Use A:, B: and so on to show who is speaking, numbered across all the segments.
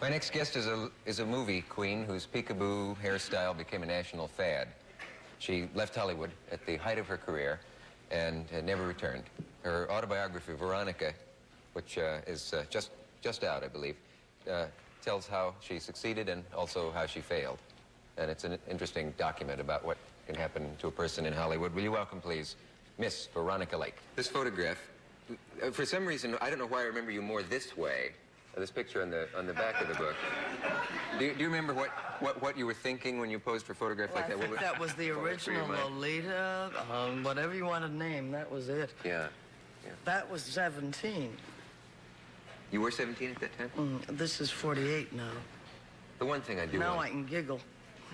A: My next guest is a movie queen whose peekaboo hairstyle became a national fad. She left Hollywood at the height of her career and never returned. Her autobiography, Veronica, which is just out, I believe, tells how she succeeded and also how she failed. And it's an interesting document about what can happen to a person in Hollywood. Will you welcome, please, Miss Veronica Lake. This photograph, for some reason, I don't know why I remember you more this way. This picture on the back of the book. Do you remember what you were thinking when you posed for a photograph like that?
B: I think that was the original Lolita, whatever you want to name, that was it.
A: Yeah.
B: That was 17.
A: You were 17 at that time?
B: This is 48 now.
A: The one thing I do
B: Now I can giggle.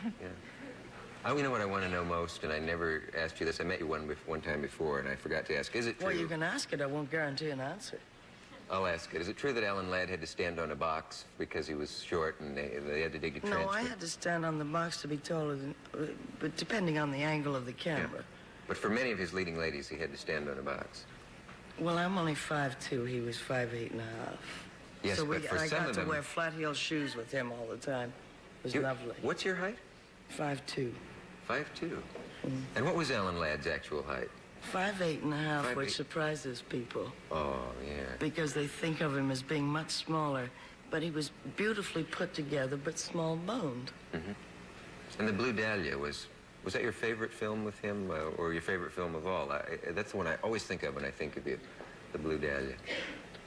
A: Yeah. You know what I want to know most, and I never asked you this. I met you one time before, and I forgot to ask. Is it true?
B: Well, you can ask it. I won't guarantee an answer.
A: I'll ask it. Is it true that Alan Ladd had to stand on a box because he was short and they had to dig a trench?
B: No, I had to stand on the box to be taller than, but depending on the angle of the camera.
A: Yeah. But for many of his leading ladies, he had to stand on a box.
B: Well, I'm only 5'2". He was 5'8" and a half.
A: Yes,
B: so
A: but for
B: I
A: some
B: got
A: of
B: to
A: them...
B: wear flat-heeled shoes with him all the time. It was lovely.
A: What's your height?
B: 5'2".
A: 5'2". And what was Alan Ladd's actual height?
B: 5'8" and a half, which surprises people.
A: Oh, yeah.
B: Because they think of him as being much smaller, but he was beautifully put together, but small-boned.
A: And The Blue Dahlia, was that your favorite film with him, or your favorite film of all? That's the one I always think of when I think of you, The Blue Dahlia.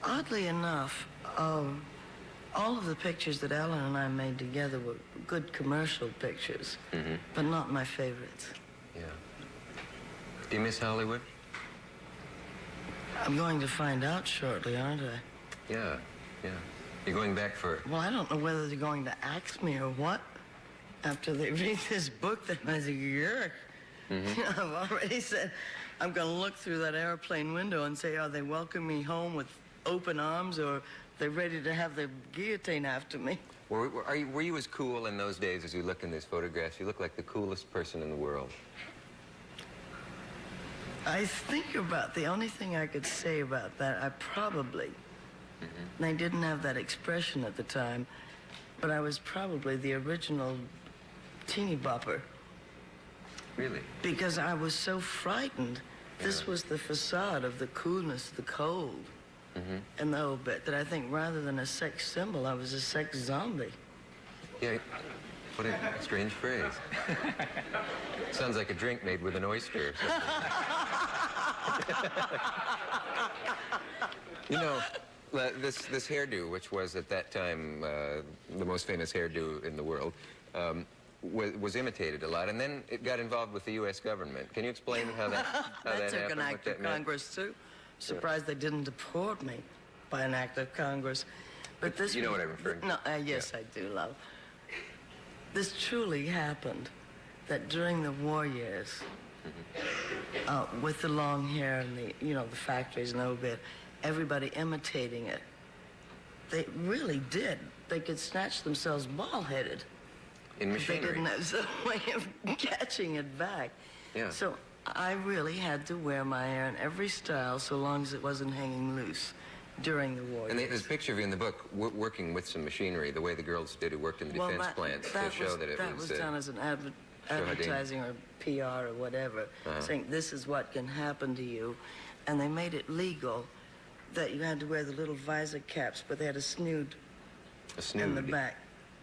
B: Oddly enough, all of the pictures that Alan and I made together were good commercial pictures, but not my favorites.
A: Yeah. Do you miss Hollywood?
B: I'm going to find out shortly, aren't I?
A: Yeah. You're going back for...
B: Well, I don't know whether they're going to axe me or what. After they read this book, they might say, yuck. I've already said I'm going to look through that airplane window and say, are they welcoming me home with open arms, or they're ready to have the guillotine after me?
A: Were you as cool in those days as you look in these photographs? You look like the coolest person in the world.
B: I think about the only thing I could say about that, I probably, and I didn't have that expression at the time, but I was probably the original teeny bopper.
A: Really?
B: Because I was so frightened. This was the facade of the coolness, the cold, and the whole bit, that I think rather than a sex symbol, I was a sex zombie.
A: Yeah, what a strange phrase. Sounds like a drink made with an oyster or something. You know, this hairdo, which was at that time the most famous hairdo in the world, was imitated a lot, and then it got involved with the U.S. government. Can you explain how that
B: that
A: happened?
B: took an act of Congress, too. Surprised they didn't deport me by an act of Congress. But this...
A: You know what I'm referring to?
B: No, yes, I do, love. This truly happened, that during the war years, with the long hair and the, the factories and the whole bit, everybody imitating it, they really did. They could snatch themselves bald-headed.
A: In machinery.
B: They didn't have some way of catching it back.
A: Yeah.
B: So I really had to wear my hair in every style so long as it wasn't hanging loose during the war.
A: And there's a picture of you in the book working with some machinery, the way the girls did who worked in the defense plants to show that it was...
B: That was done as an advertising or PR or whatever, saying this is what can happen to you. And they made it legal that you had to wear the little visor caps, but they had a snood in the back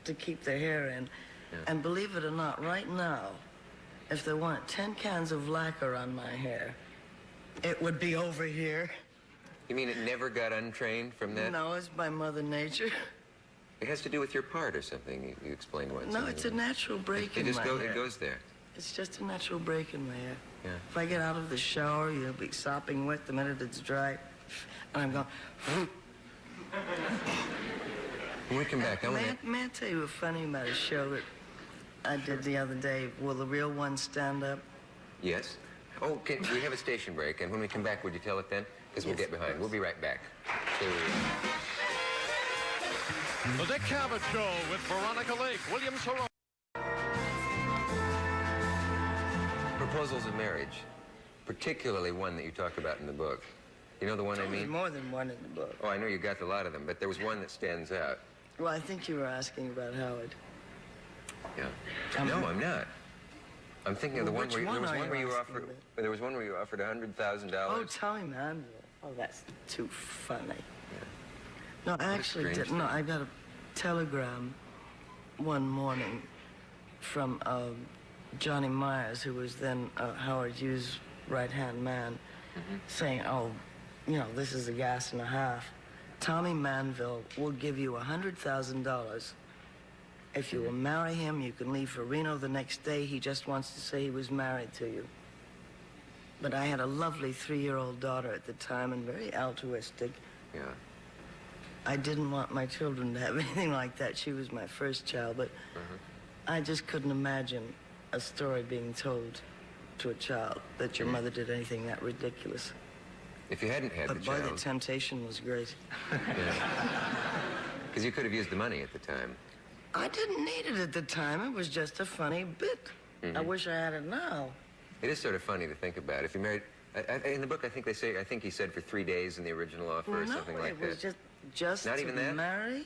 B: to keep their hair in. Yeah. And believe it or not, right now, if there weren't 10 cans of lacquer on my hair, it would be over here.
A: You mean it never got untrained from that?
B: No, it's by Mother Nature.
A: It has to do with your part or something, you explained once.
B: No, it's a natural break in my hair.
A: It goes there.
B: It's just a natural break in my hair.
A: Yeah.
B: If I get out of the shower, you'll be sopping wet the minute it's dry. And I'm going...
A: When we come back,
B: May I tell you what's funny about a show that I did the other day? Will the real one stand up?
A: Yes. Oh, we have a station break, and when we come back, would you tell it then? Because we'll get behind. We'll be right back.
C: The Dick Cavett Show with Veronica Lake, William Sorrell.
A: Proposals of marriage, particularly one that you talk about in the book. You know the one I mean?
B: There's more than one in the book.
A: Oh, I know you got a lot of them, but there was one that stands out.
B: Well, I think you were asking about Howard.
A: Yeah. No, I'm not. I'm thinking of the one where there was one where you offered $100,000.
B: Oh, Tommy Manville. Oh, that's too funny.
A: Yeah.
B: No, I actually didn't. No, I got a telegram one morning from Johnny Myers, who was then Howard Hughes' right-hand man, saying, oh, you know, this is a gas and a half. Tommy Manville will give you $100,000. If you will marry him, you can leave for Reno the next day. He just wants to say he was married to you. But I had a lovely 3-year-old daughter at the time and very altruistic.
A: Yeah.
B: I didn't want my children to have anything like that. She was my first child, but I just couldn't imagine a story being told to a child that your mother did anything that ridiculous.
A: If you hadn't had the
B: But
A: child...
B: boy, the temptation was great.
A: Yeah. Because you could have used the money at the time.
B: I didn't need it at the time. It was just a funny bit. I wish I had it now.
A: It is sort of funny to think about. If you married... in the book, I think he said for 3 days in the original offer or something like that.
B: No, it was just
A: Not
B: to
A: even that?
B: marry.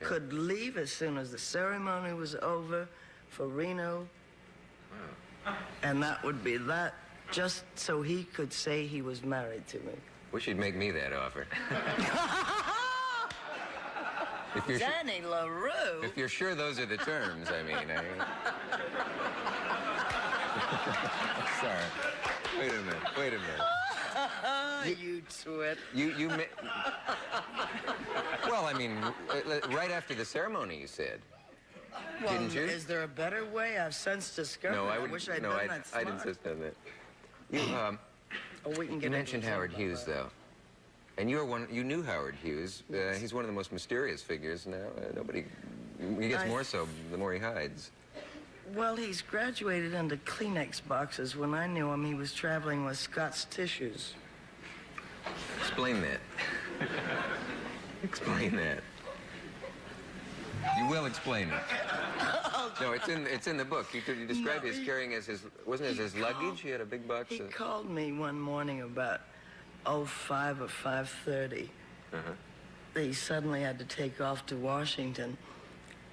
A: Yeah.
B: Could leave as soon as the ceremony was over for Reno.
A: Wow.
B: And that would be that, just so he could say he was married to me.
A: Wish you'd make me that offer.
B: Danny LaRue.
A: If you're sure those are the terms, I mean. Sorry. Wait a minute.
B: You twit.
A: Well, I mean, right after the ceremony, you said.
B: Well,
A: didn't you?
B: Is there a better way? I've since discovered.
A: No, I
B: wish I'd done that
A: I'd
B: smart.
A: insist on that.
B: We can get
A: You mentioned
B: into
A: Howard
B: about
A: Hughes,
B: that.
A: though. And you knew Howard Hughes.
B: Yes.
A: He's one of the most mysterious figures now. He gets more so the more he hides.
B: Well, he's graduated into Kleenex boxes. When I knew him, he was traveling with Scott's tissues.
A: Explain that. Explain that. You will explain it. No, it's in the book. You described his carrying as his, wasn't it his luggage? He had a big box.
B: He called me one morning about 5 or 5:30. He suddenly had to take off to Washington,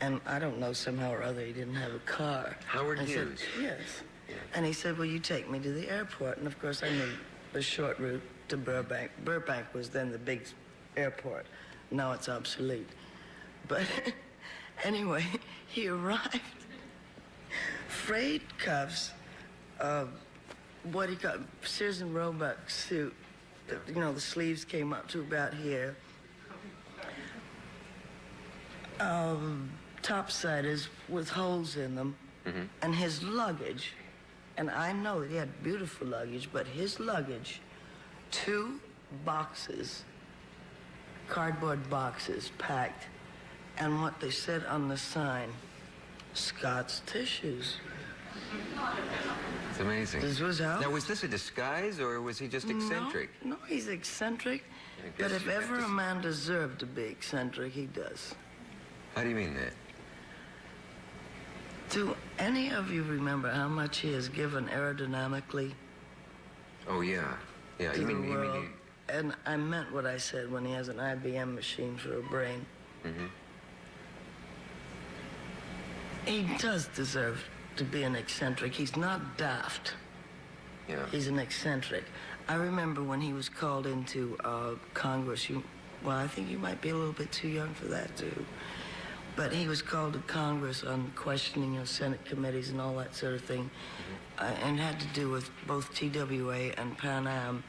B: and I don't know, somehow or other he didn't have a car.
A: Howard
B: I
A: Hughes.
B: Said, yes. Yeah. And he said, well, you take me to the airport. And of course I knew the short route to Burbank. Burbank was then the big airport. Now it's obsolete. But anyway, he arrived. Frayed cuffs, what he got, Sears and Roebuck suit. You know, the sleeves came up to about here. Topsiders with holes in them. And his luggage, and I know that he had beautiful luggage, but his luggage, 2 boxes, cardboard boxes packed, and what they said on the sign, Scott's tissues.
A: It's amazing.
B: This was how?
A: Now, was this a disguise, or was he just eccentric?
B: No, he's eccentric. But if ever a man deserved to be eccentric, he does.
A: How do you mean that?
B: Do any of you remember how much he has given aerodynamically
A: Oh, yeah. Yeah,
B: to the world? And I meant what I said when he has an IBM machine for a brain. He does deserve to be an eccentric. He's not daft.
A: Yeah.
B: He's an eccentric. I remember when he was called into Congress. Well, I think you might be a little bit too young for that, too. But he was called to Congress on questioning of Senate committees and all that sort of thing. And had to do with both TWA and Pan Am.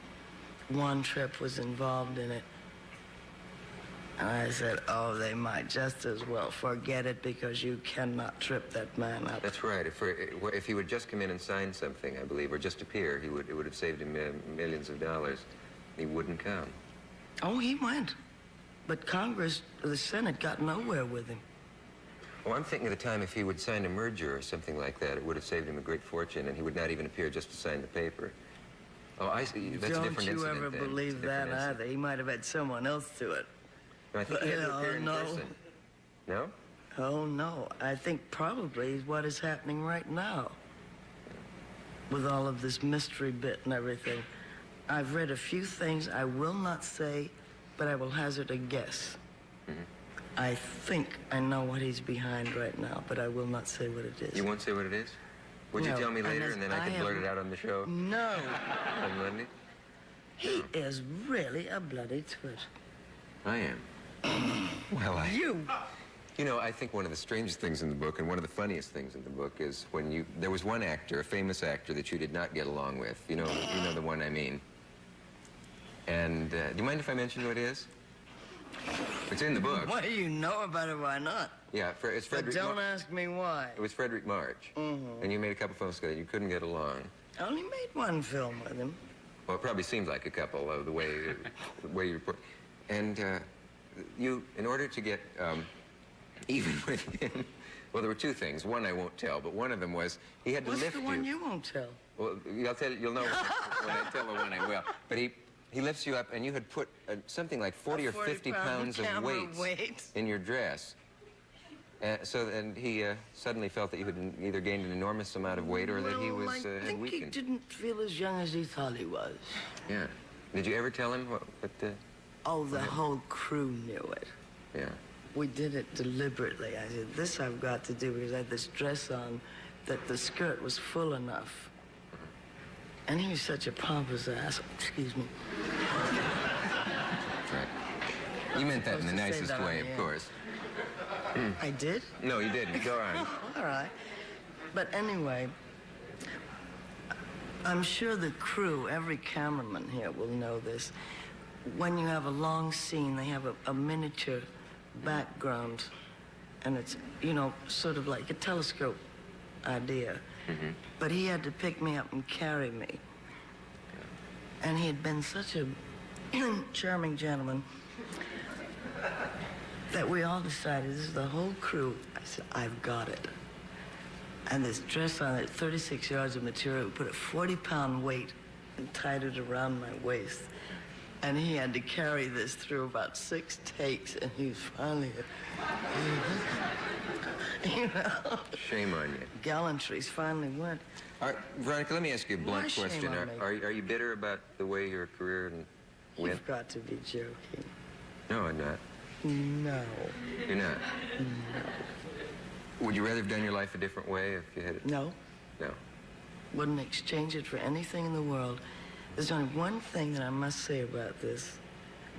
B: One trip was involved in it. And I said, oh, they might just as well forget it because you cannot trip that man up.
A: That's right. If he would just come in and sign something, I believe, or just appear, it would have saved him millions of dollars. He wouldn't come.
B: Oh, he went. But Congress, the Senate, got nowhere with him.
A: Oh, I'm thinking of the time if he would sign a merger or something like that, it would have saved him a great fortune, and he would not even appear just to sign the paper. Oh, I see. That's a different incident.
B: Don't you ever
A: then.
B: believe that either. He might have had someone else do it.
A: No, I think he had to appear in
B: no.
A: person. No?
B: Oh, no. I think probably what is happening right now with all of this mystery bit and everything. I've read a few things I will not say, but I will hazard a guess. I think I know what he's behind right now, but I will not say what it is.
A: You won't say what it is? Would you
B: No,
A: tell me later, and then I can blurt it out on the show
B: No.
A: on Monday?
B: He is really a bloody twit.
A: I am. Well,
B: You
A: know, I think one of the strangest things in the book, and one of the funniest things in the book, is when there was one actor, a famous actor, that you did not get along with. You know the one I mean. And do you mind if I mention who it is? It's in the book.
B: Why you know about it, why not?
A: Yeah, it's Frederick.
B: But don't ask me why.
A: It was Frederick March.
B: Mm-hmm.
A: And you made a couple films together. You couldn't get along.
B: I only made one film with him.
A: Well, it probably seems like a couple of the way you report. And you, in order to get even with him, well, there were two things. One I won't tell, but one of them was he had to lift you.
B: What's the one you won't tell?
A: Well, you'll know when I tell the one I will. But he lifts you up, and you had put something like 40 or 50 pounds of weight in your dress. And he suddenly felt that you had either gained an enormous amount of weight or that he was had weakened.
B: I think he didn't feel as young as he thought he was.
A: Yeah. Did you ever tell him what
B: Oh, the whole crew knew it.
A: Yeah.
B: We did it deliberately. I said, this I've got to do because I had this dress on that the skirt was full enough. And he was such a pompous ass. Excuse me.
A: Right. You meant that in the nicest way, of course.
B: I did?
A: No, you didn't. Go on.
B: All right. But anyway, I'm sure the crew, every cameraman here will know this. When you have a long scene, they have a miniature background, and it's, you know, sort of like a telescope idea. Mm-hmm. But he had to pick me up and carry me. And he had been such a charming gentleman that we all decided, this is the whole crew. I said, I've got it. And this dress on it, 36 yards of material, we put a 40-pound weight and tied it around my waist. And he had to carry this through about 6 takes, and he was finally, you know.
A: Shame on you.
B: Gallantries finally went.
A: All right, Veronica, let me ask you a blunt question. Are you bitter about the way your career went?
B: You've got to be joking.
A: No, I'm not.
B: No.
A: You're not?
B: No.
A: Would you rather have done your life a different way if you had it?
B: No.
A: No.
B: Wouldn't exchange it for anything in the world. There's only one thing that I must say about this.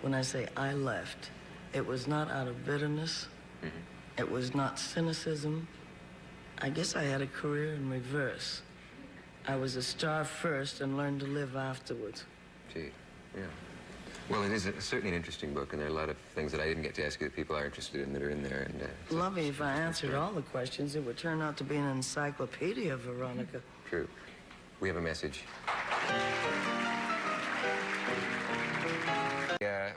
B: When I say I left, it was not out of bitterness. Mm-hmm. It was not cynicism. I guess I had a career in reverse. I was a star first and learned to live afterwards.
A: Gee, yeah. Well, it is certainly an interesting book, and there are a lot of things that I didn't get to ask you that people are interested in that are in there. And
B: Lovely, if I answered all the questions, it would turn out to be an encyclopedia, Veronica.
A: True. We have a message.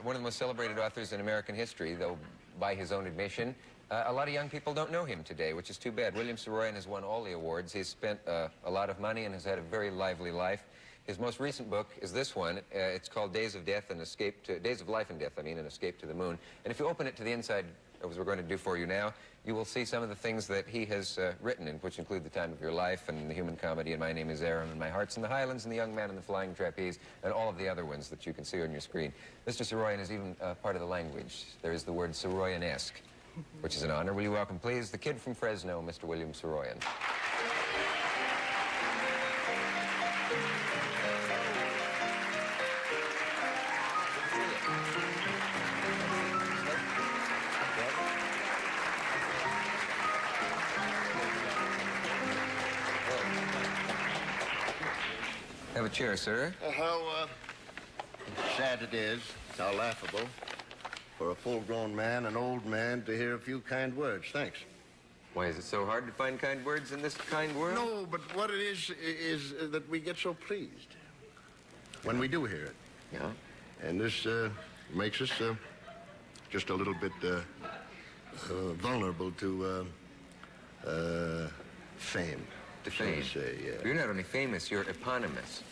A: One of the most celebrated authors in American history, though by his own admission. A lot of young people don't know him today, which is too bad. William Saroyan has won all the awards. He's spent a lot of money and has had a very lively life. His most recent book is this one. It's called Days of Life and Death, and Escape to the Moon. And if you open it to the inside, as we're going to do for you now, you will see some of the things that he has written, which include The Time of Your Life and The Human Comedy and My Name is Aram and My Heart's in the Highlands and The Young Man and the Flying Trapeze and all of the other ones that you can see on your screen. Mr. Saroyan is even part of the language. There is the word Saroyan-esque, which is an honor. Will you welcome, please, the kid from Fresno, Mr. William Saroyan. Have a chair, sir.
D: How sad it is, how laughable, for a full-grown man, an old man, to hear a few kind words. Thanks.
A: Why is it so hard to find kind words in this kind world?
D: No, but what it is that we get so pleased when we do hear it.
A: Yeah?
D: And this makes us just a little bit vulnerable to fame.
A: To fame.
D: So to say, yeah.
A: You're not only famous, you're eponymous.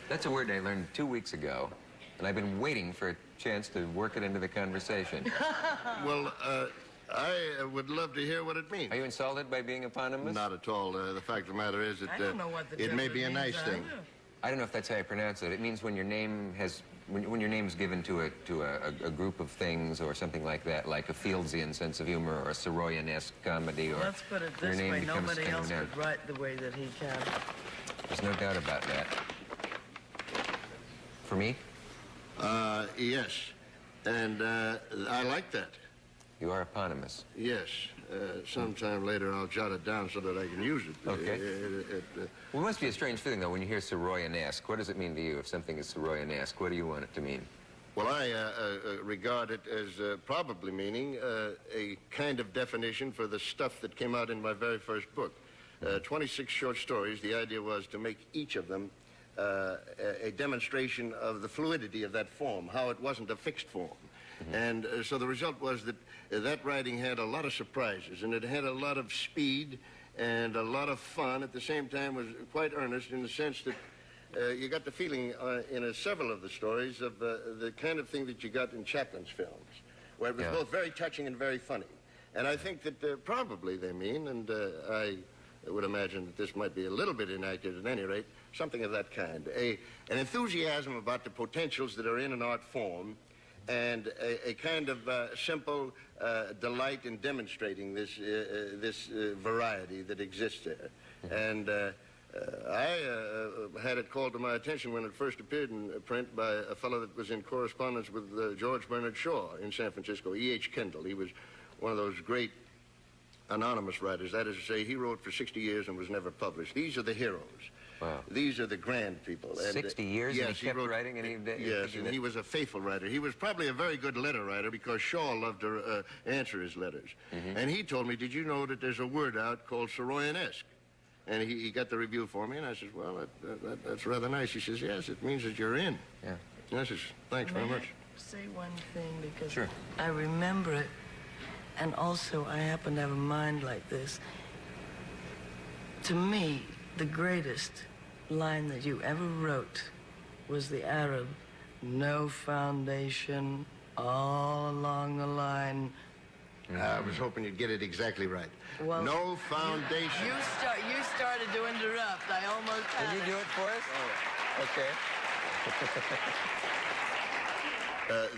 A: That's a word I learned 2 weeks ago, and I've been waiting for a chance to work it into the conversation.
D: Well, I would love to hear what it means.
A: Are you insulted by being eponymous?
D: Not at all. The fact of the matter is that
B: I don't know what the
D: it may be a nice thing.
A: I don't know if that's how you pronounce it. It means when your name has when your name's given to a group of things or something like that, like a Fieldsian sense of humor or a Soroyan-esque comedy, or
B: Let's put it
A: your
B: this
A: name
B: way,
A: becomes
B: nobody
A: kind of
B: else
A: known.
B: could write the way that he can.
A: There's no doubt about that. For me,
D: Yes. And I like that.
A: you are eponymous.
D: Yes. Sometime later I'll jot it down so that I can use it.
A: Okay. Well, it must be a strange feeling, though, when you hear Soroyan-esque. What does it mean to you if something is Soroyan-esque? What do you want it to mean?
D: Well, I regard it as probably meaning a kind of definition for the stuff that came out in my very first book. 26 short stories. The idea was to make each of them a demonstration of the fluidity of that form, how it wasn't a fixed form. And so the result was that that writing had a lot of surprises, and it had a lot of speed and a lot of fun. At the same time, was quite earnest in the sense that you got the feeling in several of the stories of the kind of thing that you got in Chaplin's films, where it was both very touching and very funny. And I think that probably they mean, and I would imagine that this might be a little bit inaccurate at any rate, something of that kind. An enthusiasm about the potentials that are in an art form, and a kind of simple delight in demonstrating this variety that exists there. And I had it called to my attention when it first appeared in print by a fellow that was in correspondence with George Bernard Shaw in San Francisco, E.H. Kendall. He was one of those great anonymous writers. That is to say, he wrote for 60 years and was never published. These are the heroes.
A: Wow.
D: These are the grand people. And,
A: 60 years,
D: yes,
A: and he kept writing? And
D: yes, and he was a faithful writer. He was probably a very good letter writer because Shaw loved to answer his letters. And he told me, did you know that there's a word out called Soroyan-esque? And he got the review for me, and I said, well, that's rather nice. He says, yes, it means that you're in.
A: Yeah.
D: And I says, thanks very much.
B: Say one thing, because
A: Sure.
B: I remember it, and also I happen to have a mind like this. To me, the greatest line that you ever wrote was the Arab, no foundation, all along the line.
D: I was hoping you'd get it exactly right.
B: Well,
D: no foundation.
B: You started to interrupt. I almost had
A: Can you do it for us? Okay.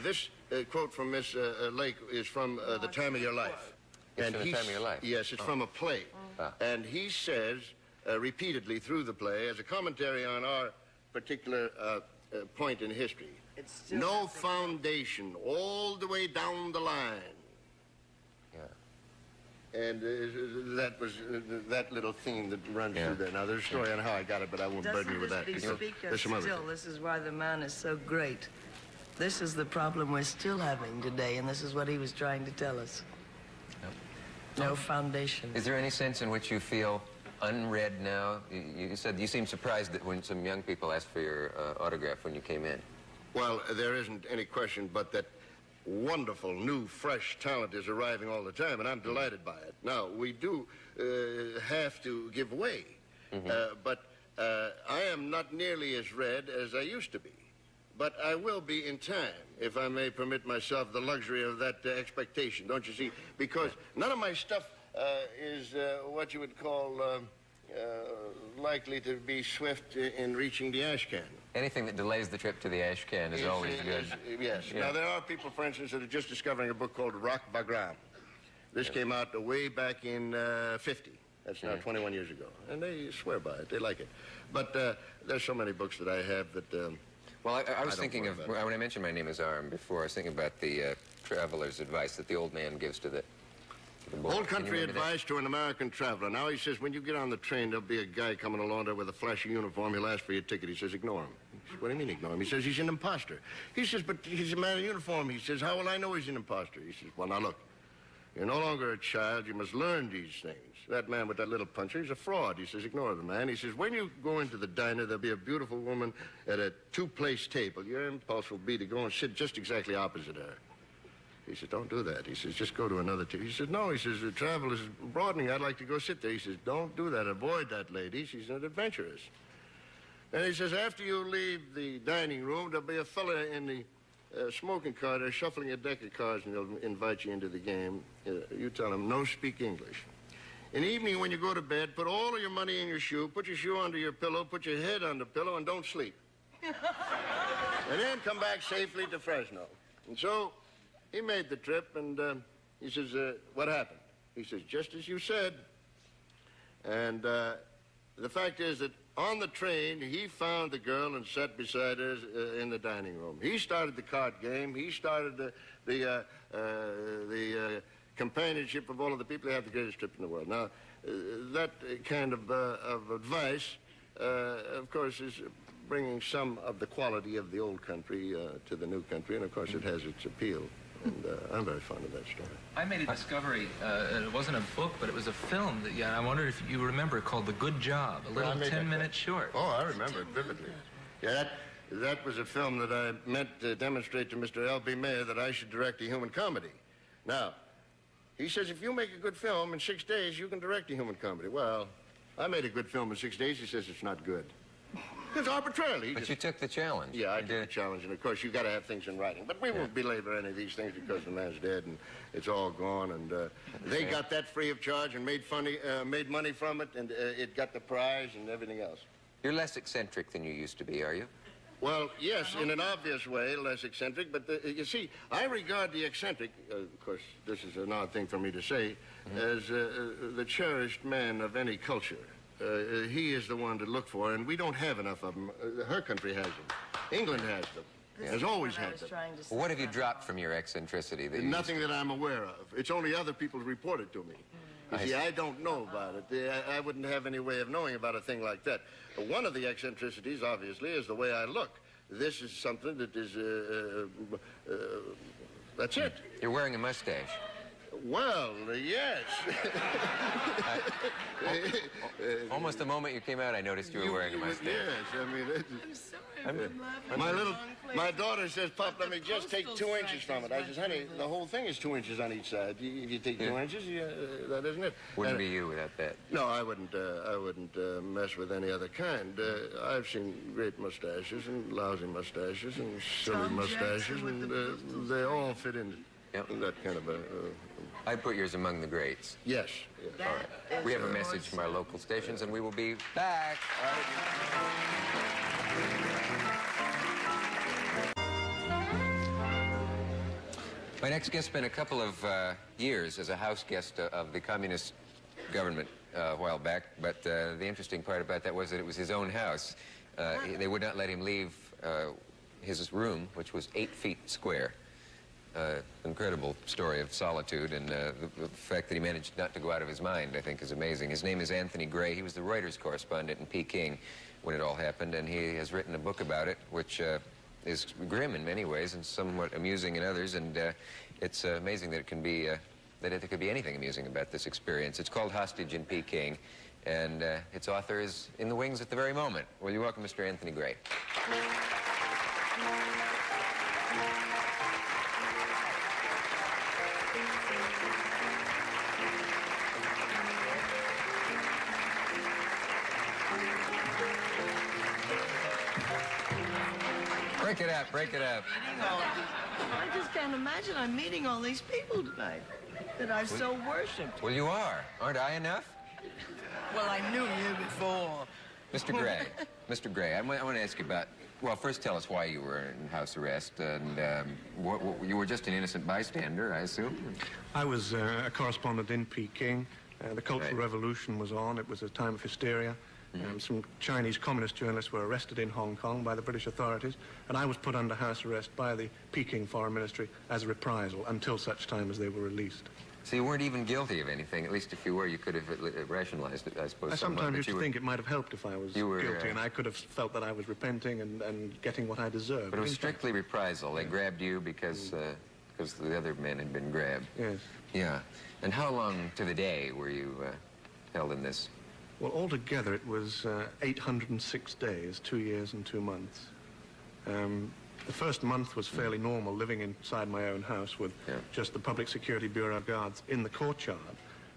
D: This quote from Miss Lake is from The Time of Your Life.
A: It's from The Time of Your Life?
D: Yes, it's from a play. And he says repeatedly through the play, as a commentary on our particular point in history, no foundation all the way down the line.
A: Yeah.
D: And that was that little theme that runs through there. Now, there's a story on how I got it, but I won't burden you with that.
B: Doesn't this bespeak us
D: There's
B: still? This is why the man is so great. This is the problem we're still having today, and this is what he was trying to tell us. No foundation.
A: Is there any sense in which you feel unread now? You said you seemed surprised that when some young people asked for your autograph when you came in.
D: Well, there isn't any question but that wonderful, new, fresh talent is arriving all the time, and I'm delighted by it. Now, we do have to give way, but I am not nearly as read as I used to be. But I will be in time, if I may permit myself the luxury of that expectation, don't you see? Because none of my stuff is what you would call likely to be swift in reaching the ash can.
A: Anything that delays the trip to the ash can is always good.
D: Yes.
A: Yeah.
D: Now, there are people, for instance, that are just discovering a book called Rock Bagram. This came out way back in 50. That's now 21 years ago. And they swear by it. They like it. But there's so many books that I have that...
A: Well, I was
D: don't
A: thinking
D: worry
A: of,
D: about it.
A: when I mentioned my name is Arm before, I was thinking about the traveler's advice that the old man gives to the boy.
D: Old
A: Can you
D: country
A: remember that?
D: advice to an American traveler. Now, he says, when you get on the train, there'll be a guy coming along there with a flashy uniform. He'll ask for your ticket. He says, ignore him. He says, what do you mean, ignore him? He says, he's an imposter. He says, but he's a man in uniform. He says, how will I know he's an imposter? He says, well, now, look, you're no longer a child. You must learn these things. That man with that little puncher, he's a fraud. He says, ignore the man. He says, when you go into the diner, there'll be a beautiful woman at a two-place table. Your impulse will be to go and sit just exactly opposite her. He says, don't do that. He says, just go to another table. He says, no. He says, the travel is broadening. I'd like to go sit there. He says, don't do that. Avoid that lady. She's an adventuress. And he says, after you leave the dining room, there'll be a fella in the smoking car there shuffling a deck of cards, and he'll invite you into the game. You tell him, no speak English. In the evening, when you go to bed, put all of your money in your shoe, put your shoe under your pillow, put your head on the pillow, and don't sleep. and then come back safely to Fresno. And so he made the trip, and he says, what happened? He says, just as you said. And the fact is that on the train, he found the girl and sat beside her in the dining room. He started the card game. He started the companionship of all of the people. They had the greatest trip in the world. Now, that kind of advice, of course, is bringing some of the quality of the old country to the new country, and of course it has its appeal. And I'm very fond of that story.
E: I made a discovery, it wasn't a book, but it was a film that, I wonder if you remember, called The Good Job, a little 10-minute short.
D: Oh, I remember it vividly. Yeah, that was a film that I meant to demonstrate to Mr. L.B. Mayer that I should direct a human comedy. Now, he says, if you make a good film in 6 days, you can direct a human comedy. Well, I made a good film in 6 days. He says it's not good. Because arbitrarily.
A: But you took the challenge.
D: Yeah, I took the challenge, and of course you got to have things in writing. But we won't belabor any of these things because the man's dead and it's all gone. And they got that free of charge and made money from it, and it got the prize and everything else.
A: You're less eccentric than you used to be, are you?
D: Well, yes, in an obvious way, less eccentric. But you see, I regard the eccentric, of course, this is an odd thing for me to say, as the cherished man of any culture. He is the one to look for, and we don't have enough of them. Her country has them. England has them. Has always had them.
A: Well, what have you dropped from your eccentricity?
D: Nothing that I'm aware of. It's only other people report it to me. You see, I don't know about it. I wouldn't have any way of knowing about a thing like that. One of the eccentricities, obviously, is the way I look. This is something that is, that's it.
A: You're wearing a mustache.
D: Well, yes.
A: Almost the moment you came out, I noticed you were wearing a mustache.
D: Yes, I mean...
B: I'm sorry, I'm laughing.
D: My daughter says, Pop, let me just take 2 inches from it. I says, honey, the whole thing is 2 inches on each side. If you take 2 inches, that isn't it.
A: Wouldn't be you without that.
D: No, I wouldn't mess with any other kind. I've seen great mustaches and lousy mustaches and silly mustaches, and they all fit in that kind of a...
A: I'd put yours among the greats.
D: Yes.
A: All right. We have a message from our local stations, and we will be back. My next guest spent a couple of years as a house guest of the communist government a while back, but the interesting part about that was that it was his own house. They would not let him leave his room, which was 8 feet square. Incredible story of solitude, and the fact that he managed not to go out of his mind, I think, is amazing. His name is Anthony Gray. He was the Reuters correspondent in Peking when it all happened, and he has written a book about it, which is grim in many ways and somewhat amusing in others, and it's amazing that it can be, that there could be anything amusing about this experience. It's called Hostage in Peking, and its author is in the wings at the very moment. Will you welcome Mr. Anthony Gray? Break it up, break it up.
B: I just can't imagine I'm meeting all these people tonight that I've so worshipped.
A: Well, you are. Aren't I enough?
B: Well, I knew you before.
A: Mr. Gray, Mr. Gray, I want to ask you about, well, first tell us why you were in house arrest, and you were just an innocent bystander, I assume?
F: I was a correspondent in Peking. The Cultural Revolution was on. It was a time of hysteria. Some Chinese communist journalists were arrested in Hong Kong by the British authorities, and I was put under house arrest by the Peking Foreign Ministry as a reprisal until such time as they were released.
A: So you weren't even guilty of anything. At least if you were, you could have rationalized it, I suppose.
F: I sometimes used to think it might have helped if I was guilty, and I could have felt that I was repenting and getting what I deserved.
A: But it was strictly reprisal. They grabbed you because the other men had been grabbed.
F: Yes.
A: Yeah. And how long to the day were you held in this?
F: Well, altogether it was 806 days, 2 years and 2 months. The first month was fairly normal, living inside my own house with just the Public Security Bureau guards in the courtyard.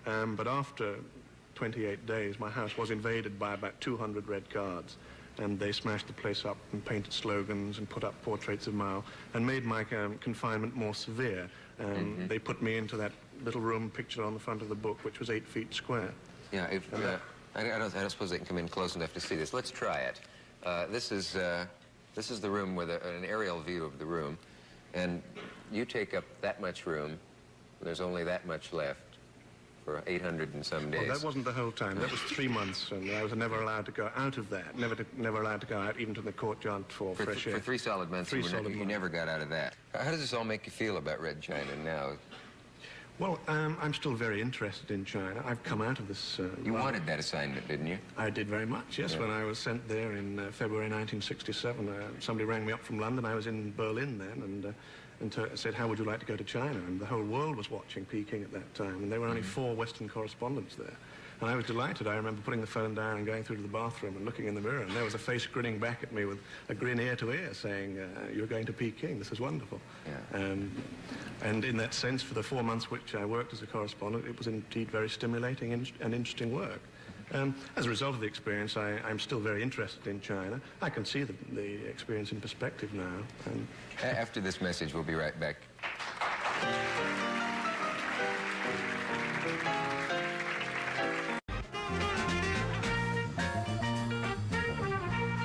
F: But after 28 days, my house was invaded by about 200 Red Guards, and they smashed the place up and painted slogans and put up portraits of Mao and made my confinement more severe. They put me into that little room pictured on the front of the book, which was 8 feet square.
A: Yeah, I don't suppose they can come in close enough to see this. Let's try it. This is This is the room with an aerial view of the room, and you take up that much room. There's only that much left for 800 and some days.
F: Well, that wasn't the whole time. That was 3 months, and I was never allowed to go out of that. Never allowed to go out even to the courtyard for fresh air.
A: For 3 solid months, you never got out of that. How does this all make you feel about Red China now?
F: Well, I'm still very interested in China. I've come out of this...
A: You wanted that assignment, didn't you?
F: I did very much, yes. Yeah. When I was sent there in February 1967, somebody rang me up from London. I was in Berlin then, and said, how would you like to go to China? And the whole world was watching Peking at that time, and there were only 4 Western correspondents there. And I was delighted. I remember putting the phone down and going through to the bathroom and looking in the mirror, and there was a face grinning back at me with a grin ear to ear saying, you're going to Peking, this is wonderful. Yeah. And in that sense, for the 4 months which I worked as a correspondent, it was indeed very stimulating and interesting work. As a result of the experience, I'm still very interested in China. I can see the experience in perspective now.
A: After this message, we'll be right back.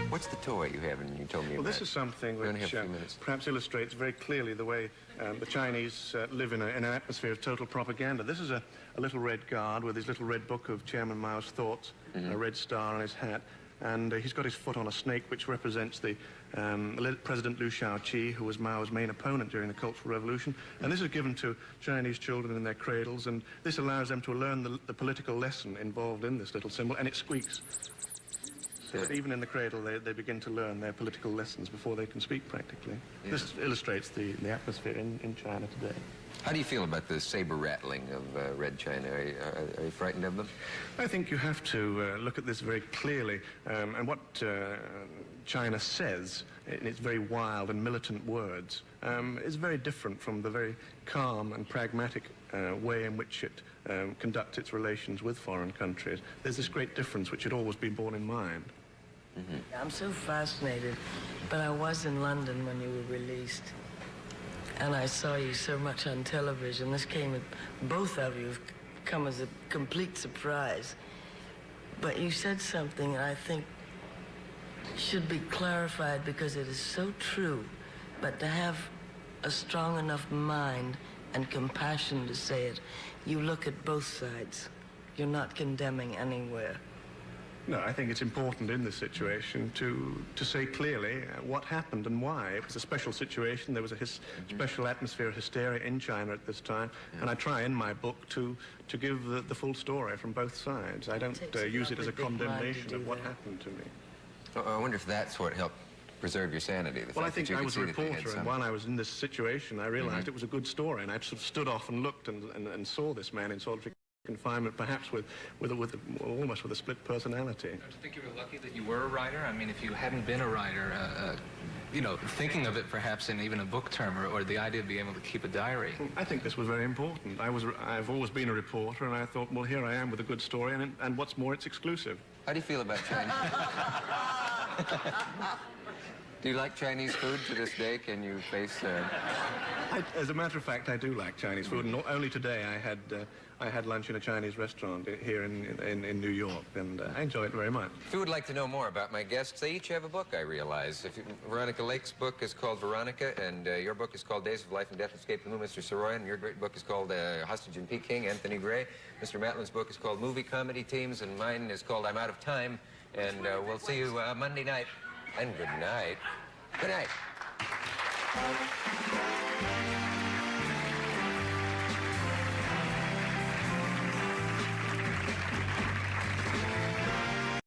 A: What's the toy you have, and you told me about?
F: Well, this is something which perhaps illustrates very clearly the way the Chinese live in an atmosphere of total propaganda. This is a little red guard with his little red book of Chairman Mao's thoughts, a red star on his hat, and he's got his foot on a snake which represents the President Liu Shaoqi, who was Mao's main opponent during the Cultural Revolution. And this is given to Chinese children in their cradles, and this allows them to learn the political lesson involved in this little symbol, and it squeaks. But even in the cradle, they begin to learn their political lessons before they can speak, practically. Yeah. This illustrates the atmosphere in China today.
A: How do you feel about the saber rattling of Red China? Are you frightened of them?
F: I think you have to look at this very clearly. And what China says in its very wild and militant words is very different from the very calm and pragmatic way in which it conducts its relations with foreign countries. There's this great difference which should always be borne in mind.
B: I'm so fascinated, but I was in London when you were released, and I saw you so much on television. This came, both of you have come as a complete surprise. But you said something I think should be clarified because it is so true, but to have a strong enough mind and compassion to say it, you look at both sides. You're not condemning anywhere.
F: No, I think it's important in this situation to say clearly what happened and why. It was a special situation. There was a special atmosphere of hysteria in China at this time, and I try in my book to give the full story from both sides. I don't use it as a condemnation of what happened to me.
A: I wonder if that's what helped preserve your sanity.
F: Well, I think I was a reporter, and while I was in this situation, I realized it was a good story, and I sort of stood off and looked and saw this man in solitary confinement, perhaps almost with a split personality.
E: I think you were lucky that you were a writer. I mean, if you hadn't been a writer, you know, thinking of it perhaps in even a book term, or the idea of being able to keep a diary.
F: I think this was very important. I've always been a reporter, and I thought, well, here I am with a good story, and what's more, it's exclusive.
A: How do you feel about China? Do you like Chinese food to this day? Can you face...
F: As a matter of fact, I do like Chinese food. And only today I had lunch in a Chinese restaurant here in New York, and I enjoy it very much.
A: If you would like to know more about my guests, they each have a book, I realize. Veronica Lake's book is called Veronica, and your book is called Days of Life and Death Escaped from Mr. Soroyan, and your great book is called Hostage in Peking, Anthony Gray. Mr. Matlin's book is called Movie Comedy Teams, and mine is called I'm Out of Time, and we'll see you Monday night. And good night. Good night.